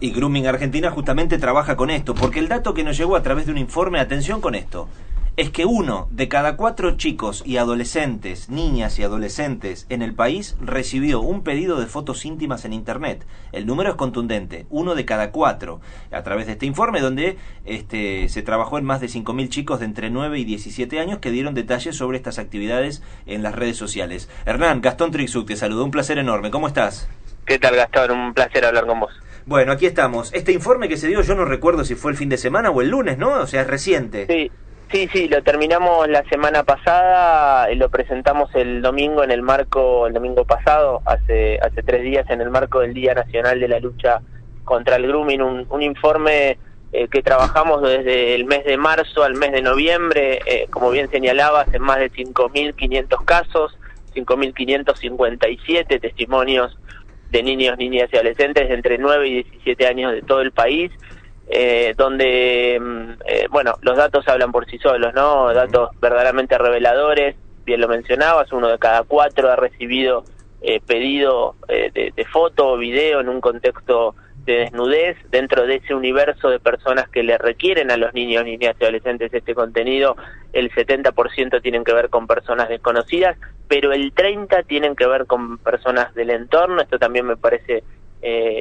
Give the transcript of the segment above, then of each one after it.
Y Grooming Argentina justamente trabaja con esto, porque el dato que nos llegó a través de un informe, atención con esto, es que 1 de cada 4 chicos y adolescentes, niñas y adolescentes en el país recibió un pedido de fotos íntimas en internet. El número es contundente, 1 de cada 4, a través de este informe donde se trabajó en más de 5.000 chicos de entre 9 y 17 años que dieron detalles sobre estas actividades en las redes sociales. Hernán, Gastón Trixuk te saludó, un placer enorme, ¿cómo estás? ¿Qué tal, Gastón? Un placer hablar con vos. Bueno, aquí estamos. Este informe que se dio, yo no recuerdo si fue el fin de semana o el lunes, ¿no? O sea, es reciente. Sí, lo terminamos la semana pasada, lo presentamos el domingo el domingo pasado, hace 3 días, en el marco del Día Nacional de la Lucha contra el Grooming, un informe que trabajamos desde el mes de marzo al mes de noviembre, como bien señalabas, en más de 5.500 casos, 5.557 testimonios de niños, niñas y adolescentes de entre 9 y 17 años de todo el país, donde, los datos hablan por sí solos, ¿no? Datos verdaderamente reveladores, bien lo mencionabas, 1 de cada 4 ha recibido pedido de foto o video en un contexto de desnudez, dentro de ese universo de personas que le requieren a los niños, niñas y adolescentes este contenido. El 70% tienen que ver con personas desconocidas, pero el 30% tienen que ver con personas del entorno. Esto también me parece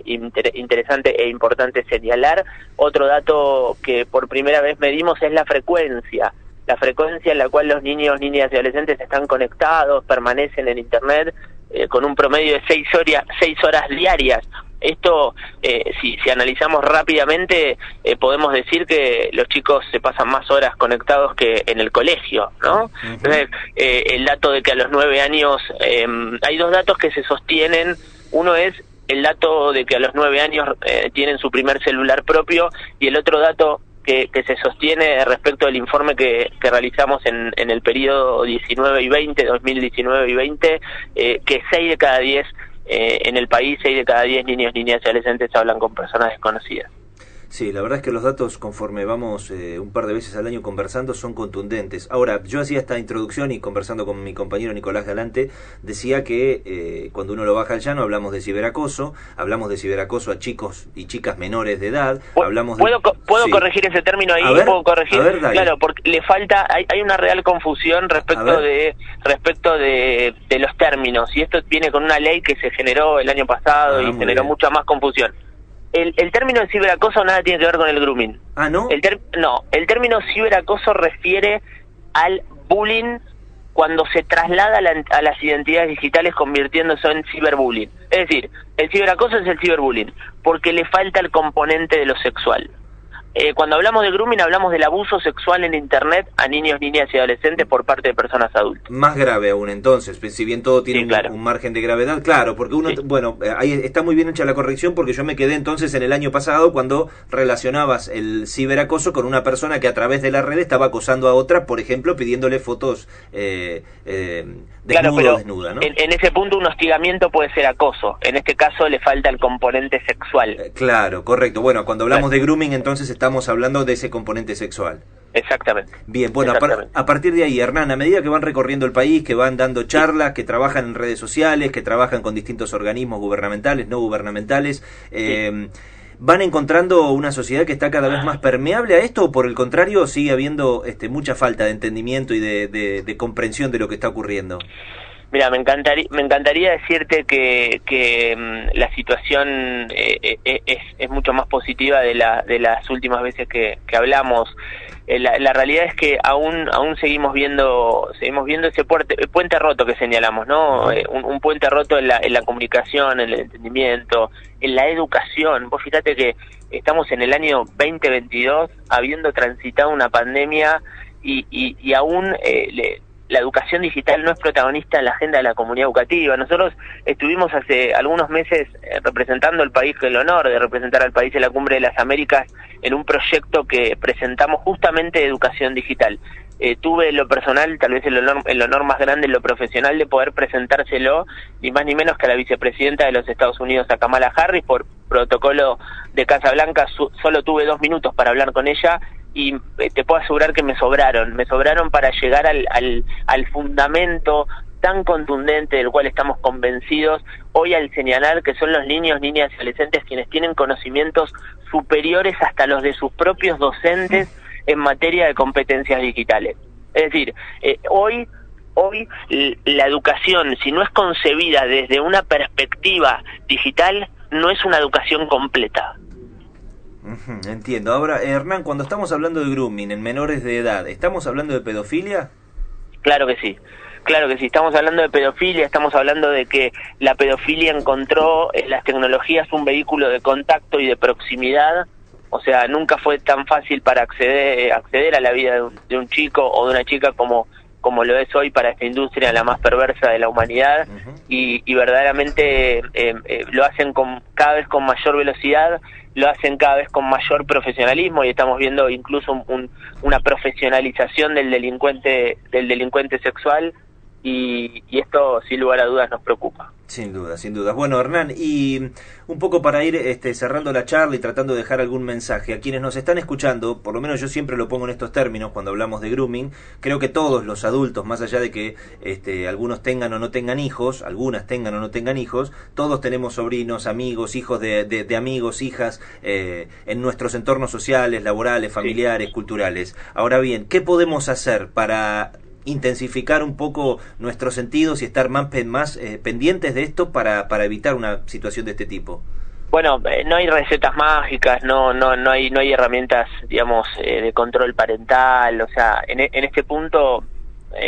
interesante e importante señalar. Otro dato que por primera vez medimos es la frecuencia en la cual los niños, niñas y adolescentes están conectados, permanecen en internet, con un promedio de 6 horas diarias. Esto, si analizamos rápidamente, podemos decir que los chicos se pasan más horas conectados que en el colegio, ¿no? Entonces, el dato de que a los 9 años, hay 2 datos que se sostienen. Uno es el dato de que a los 9 años tienen su primer celular propio, y el otro dato que se sostiene respecto del informe que realizamos en el periodo 19 y 20, 2019 y 20, que 6 de cada 10 en el país, 6 de cada 10 niños, niñas y adolescentes hablan con personas desconocidas. Sí, la verdad es que los datos, conforme vamos un par de veces al año conversando, son contundentes. Ahora, yo hacía esta introducción y conversando con mi compañero Nicolás Galante, decía que cuando uno lo baja al llano hablamos de ciberacoso a chicos y chicas menores de edad. ¿Puedo corregir ese término ahí? ¿Puedo corregir? Claro, porque le falta, hay una real confusión respecto de los términos, y esto viene con una ley que se generó el año pasado y generó mucha más confusión. El término de ciberacoso nada tiene que ver con el grooming. ¿Ah, no? El término ciberacoso refiere al bullying cuando se traslada a las identidades digitales, convirtiéndose en ciberbullying. Es decir, el ciberacoso es el ciberbullying, porque le falta el componente de lo sexual. Cuando hablamos de grooming hablamos del abuso sexual en internet a niños, niñas y adolescentes por parte de personas adultas. Más grave aún entonces, si bien todo tiene un margen de gravedad, claro, porque uno, ahí está muy bien hecha la corrección, porque yo me quedé entonces en el año pasado cuando relacionabas el ciberacoso con una persona que a través de la red estaba acosando a otra, por ejemplo, pidiéndole fotos desnuda, ¿no? En ese punto un hostigamiento puede ser acoso, en este caso le falta el componente sexual. Claro, correcto. Bueno, cuando hablamos de grooming entonces estamos hablando de ese componente sexual. Exactamente. Bien, bueno, a partir de ahí, Hernán, a medida que van recorriendo el país, que van dando charlas, que trabajan en redes sociales, que trabajan con distintos organismos gubernamentales, no gubernamentales, ¿van encontrando una sociedad que está cada vez más permeable a esto, o por el contrario sigue habiendo mucha falta de entendimiento y de comprensión de lo que está ocurriendo? Mira, me encantaría decirte que la situación es mucho más positiva de las últimas veces que hablamos. La realidad es que aún seguimos viendo ese puente roto que señalamos, ¿no? Un puente roto en la comunicación, en el entendimiento, en la educación. Vos fíjate que estamos en el año 2022 habiendo transitado una pandemia y aún la educación digital no es protagonista en la agenda de la comunidad educativa. Nosotros estuvimos hace algunos meses representando al país, con el honor de representar al país en la Cumbre de las Américas, en un proyecto que presentamos justamente de educación digital. Tuve en lo personal, tal vez el honor más grande en lo profesional, de poder presentárselo, ni más ni menos que a la vicepresidenta de los Estados Unidos, a Kamala Harris. Por protocolo de Casa Blanca solo tuve 2 minutos para hablar con ella, y te puedo asegurar que me sobraron para llegar al fundamento tan contundente del cual estamos convencidos hoy al señalar que son los niños, niñas y adolescentes quienes tienen conocimientos superiores hasta los de sus propios docentes en materia de competencias digitales. Es decir, hoy la educación, si no es concebida desde una perspectiva digital, no es una educación completa. Entiendo. Ahora, Hernán, cuando estamos hablando de grooming en menores de edad, ¿estamos hablando de pedofilia? Claro que sí. Claro que sí, estamos hablando de pedofilia, estamos hablando de que la pedofilia encontró en las tecnologías un vehículo de contacto y de proximidad. O sea, nunca fue tan fácil para acceder a la vida de un chico o de una chica como lo es hoy para esta industria, la más perversa de la humanidad, y verdaderamente lo hacen cada vez con mayor velocidad, lo hacen cada vez con mayor profesionalismo, y estamos viendo incluso una profesionalización del delincuente sexual, y esto sin lugar a dudas nos preocupa. Sin duda, sin duda. Bueno, Hernán, y un poco para ir cerrando la charla y tratando de dejar algún mensaje a quienes nos están escuchando, por lo menos yo siempre lo pongo en estos términos cuando hablamos de grooming, creo que todos los adultos, más allá de que algunos tengan o no tengan hijos, algunas tengan o no tengan hijos, todos tenemos sobrinos, amigos, hijos de amigos, hijas, en nuestros entornos sociales, laborales, familiares, culturales. Ahora bien, ¿qué podemos hacer para intensificar un poco nuestros sentidos y estar más pendientes de esto para evitar una situación de este tipo? Bueno, no hay recetas mágicas, no hay herramientas, digamos, de control parental. O sea, en este punto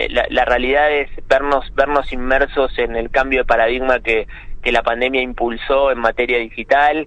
la realidad es vernos inmersos en el cambio de paradigma que la pandemia impulsó en materia digital,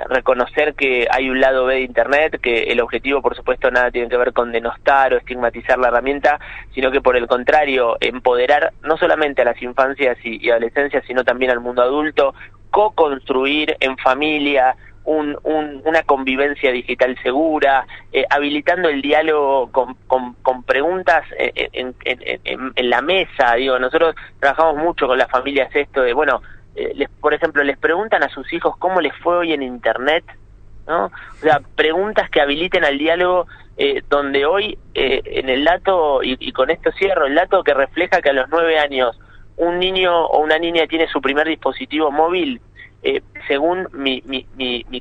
reconocer que hay un lado B de Internet, que el objetivo, por supuesto, nada tiene que ver con denostar o estigmatizar la herramienta, sino que por el contrario, empoderar no solamente a las infancias y adolescencias, sino también al mundo adulto, co-construir en familia una convivencia digital segura, habilitando el diálogo con preguntas en la mesa. Digo, nosotros trabajamos mucho con las familias esto de, bueno, por ejemplo, les preguntan a sus hijos cómo les fue hoy en Internet, ¿no? O sea, preguntas que habiliten al diálogo, donde hoy, en el dato, y con esto cierro, el dato que refleja que a los 9 años un niño o una niña tiene su primer dispositivo móvil, según mi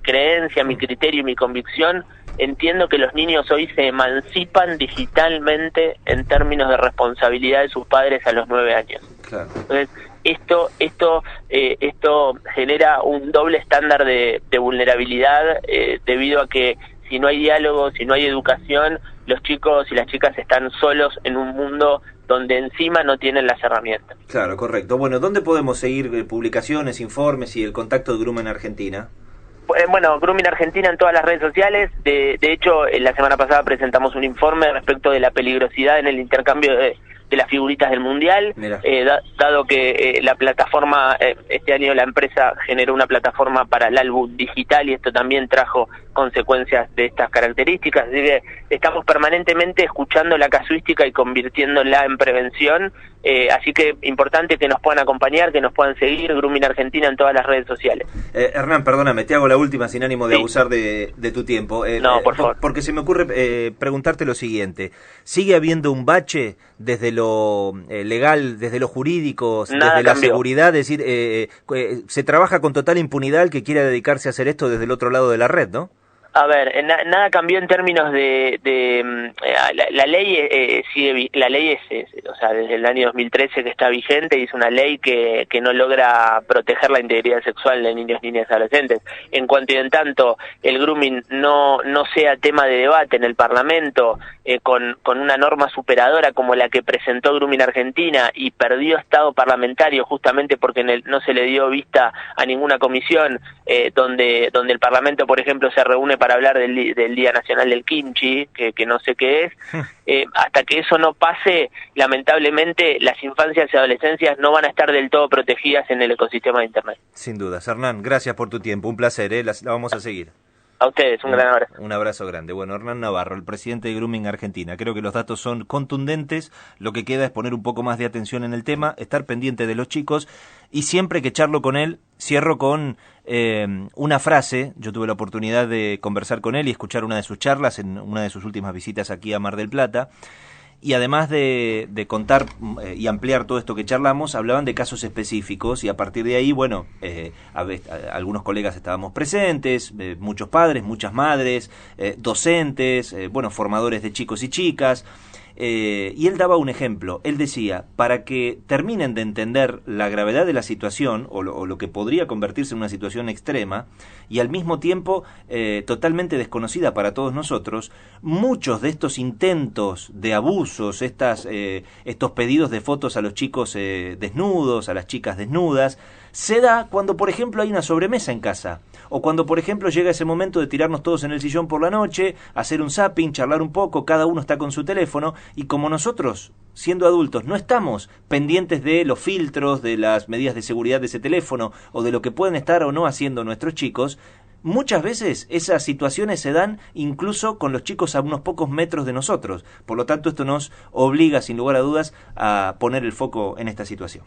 creencia, mi criterio y mi convicción, entiendo que los niños hoy se emancipan digitalmente en términos de responsabilidad de sus padres a los 9 años. Claro. Entonces, esto genera un doble estándar de vulnerabilidad, debido a que si no hay diálogo, si no hay educación, los chicos y las chicas están solos en un mundo donde encima no tienen las herramientas. Claro, correcto. Bueno, ¿dónde podemos seguir publicaciones, informes y el contacto de Grooming Argentina? Bueno, Grooming Argentina en todas las redes sociales. De hecho, la semana pasada presentamos un informe respecto de la peligrosidad en el intercambio de las figuritas del Mundial, dado que la plataforma, este año la empresa generó una plataforma para el álbum digital, y esto también trajo consecuencias de estas características. Así que estamos permanentemente escuchando la casuística y convirtiéndola en prevención, así que importante que nos puedan acompañar, que nos puedan seguir, Grooming Argentina en todas las redes sociales. Hernán, perdóname, te hago la última sin ánimo de abusar de tu tiempo. No, por favor. Porque se me ocurre preguntarte lo siguiente: ¿sigue habiendo un bache desde lo legal, desde lo jurídico, desde la seguridad? Es decir, se trabaja con total impunidad el que quiera dedicarse a hacer esto desde el otro lado de la red, ¿no? A ver, nada cambió en términos la ley sigue, la ley es, o sea, desde el año 2013 que está vigente, y es una ley que no logra proteger la integridad sexual de niños, niñas y adolescentes. En cuanto y en tanto el grooming no sea tema de debate en el Parlamento, con una norma superadora como la que presentó Grooming Argentina y perdió estado parlamentario justamente porque no se le dio vista a ninguna comisión, donde el Parlamento, por ejemplo, se reúne para hablar del Día Nacional del Kimchi, que no sé qué es. Hasta que eso no pase, lamentablemente las infancias y adolescencias no van a estar del todo protegidas en el ecosistema de Internet. Sin dudas. Hernán, gracias por tu tiempo, un placer, la vamos a seguir. A ustedes, un gran abrazo. Un abrazo grande. Bueno, Hernán Navarro, el presidente de Grooming Argentina. Creo que los datos son contundentes, lo que queda es poner un poco más de atención en el tema, estar pendiente de los chicos, y siempre que charlo con él, cierro con una frase. Yo tuve la oportunidad de conversar con él y escuchar una de sus charlas en una de sus últimas visitas aquí a Mar del Plata, Y además de contar y ampliar todo esto que charlamos, hablaban de casos específicos y a partir de ahí, bueno, algunos colegas estábamos presentes, muchos padres, muchas madres, docentes, bueno, formadores de chicos y chicas. Y él daba un ejemplo. Él decía, para que terminen de entender la gravedad de la situación o lo que podría convertirse en una situación extrema y al mismo tiempo totalmente desconocida para todos nosotros, muchos de estos intentos de abusos, estos pedidos de fotos a los chicos desnudos, a las chicas desnudas, se da cuando, por ejemplo, hay una sobremesa en casa, o cuando, por ejemplo, llega ese momento de tirarnos todos en el sillón por la noche, hacer un zapping, charlar un poco, cada uno está con su teléfono, y como nosotros, siendo adultos, no estamos pendientes de los filtros, de las medidas de seguridad de ese teléfono, o de lo que pueden estar o no haciendo nuestros chicos, muchas veces esas situaciones se dan incluso con los chicos a unos pocos metros de nosotros. Por lo tanto, esto nos obliga, sin lugar a dudas, a poner el foco en esta situación.